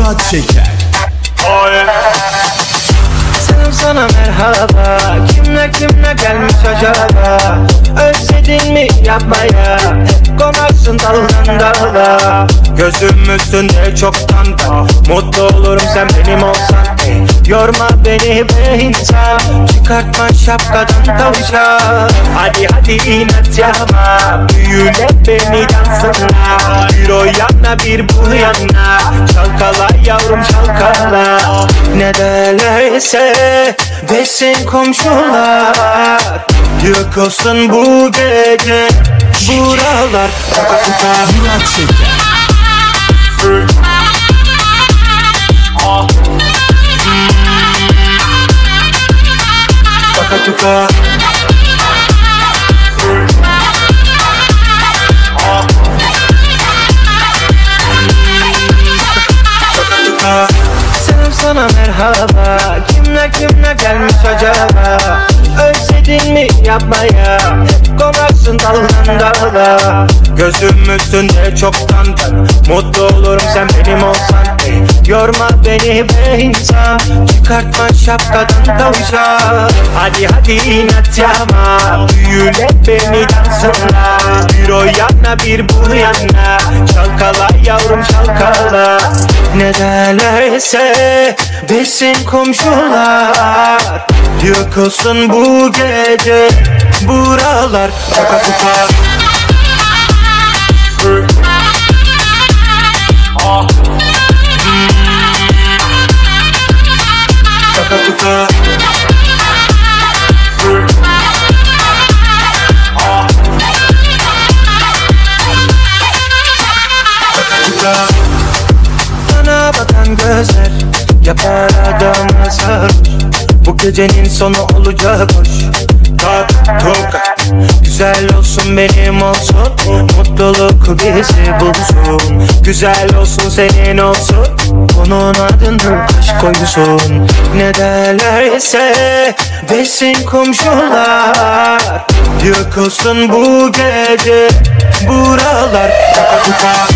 Murat Şeker. Oh yeah. Selam sana merhaba. Kimler gelmiş acaba? Özledin mi yapmaya? Hep konarsın daldan dala. Gözüm üstünde çoktan da mutlu olurum sen benim olsan. Yorma beni be insan. Çıkartma şapkadan tavşan. Hadi inat yapma. Büyüle beni dansınla. Bir o yana bir bu yana. Çalkala yavrum çalkala. Ne derlerse desin komşular. Yok olsun bu gece buralar. Murat Şeker. Tuka. Selam sana merhaba. Kimler gelmiş acaba? Özledin mi yapmaya? Hep konarsın daldan dala. Gözüm üstünde çoktan mutlu olurum sen benim olsan. Yorma beni be insan. Çıkartma şapkadan tavşan. Hadi inat yapma. Büyüle beni dansınla. Bir o yana bir bu yana. Çalkala yavrum çalkala. Ne derlerse desin komşular. Yok olsun bu gece buralar. Tuka. Tuka. Bana bakan gözler yapar adamı sarhoş. Bu gecenin sonu olacak hoş. Tuka. Güzel olsun benim olsun. Mutluluk bizi bulsun. Güzel olsun senin olsun. Onun adını aşk koysun. Ne derlerse desin komşular. Yok olsun bu gece buralar. Tuka.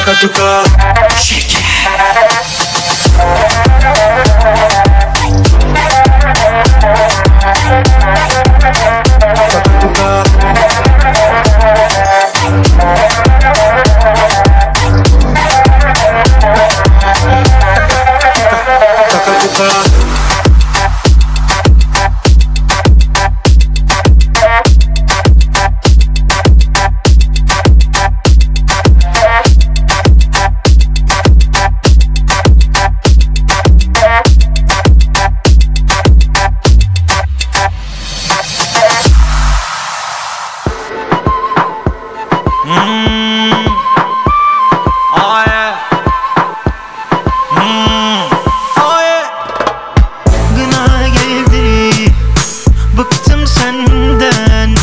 Tuka. Tuka. Şeker. Gına geldi, bıktım senden.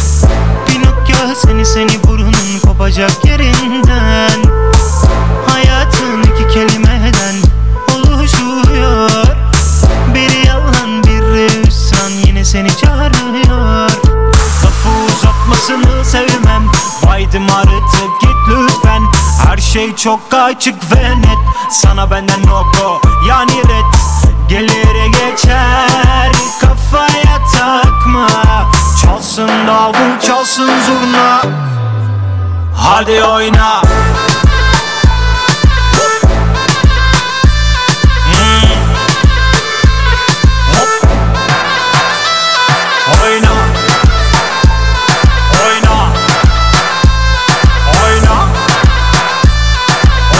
Pinokyo seni burnun kopacak yerinden. Hayatın iki kelimeden oluşuyor. Biri yalan biri hüsran, yine seni çağırıyor. Lafı uzatmasını sevmem, baydım artık git lütfen. Her şey çok açık ve net, sana benden no go yani red. Gelir geçer kafaya takma. Çalsın davul çalsın zurna, hadi oyna. Oyna. Oyna. Oyna.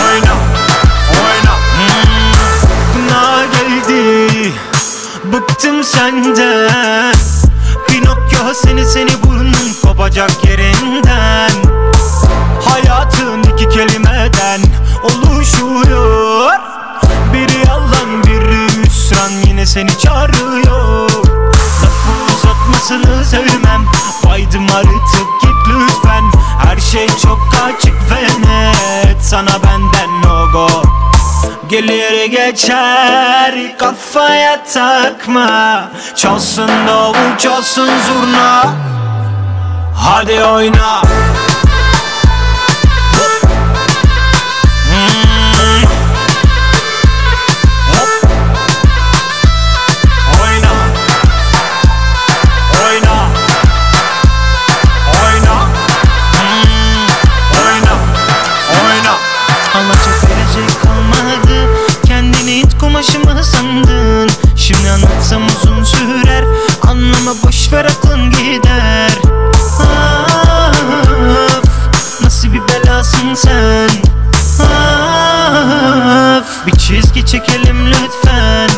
Oyna. Oyna. Gına geldi, bıktım senden. Pinokyo seni burnun kopacak yerinden. Hayatın iki kelimeden oluşuyor. Biri yalan biri hüsran, yine seni çağırıyor. Lafı uzatmasını sevmem, baydım artık git lütfen. Her şey çok açık ve net, sana gelir geçer, kafaya takma. Çalsın davul çalsın zurna, hadi oyna. Anlatacak verecek kalmadı, kendini it kumaşımı sandın. Şimdi anlatsam uzun sürer, anlama boşver aklın gider. Of, nasıl bir belasın sen. Of, bir çizgi çekelim lütfen.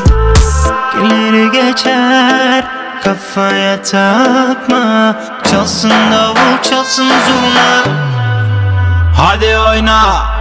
Gelir geçer, kafaya takma. Çalsın davul çalsın zurna, hadi oyna.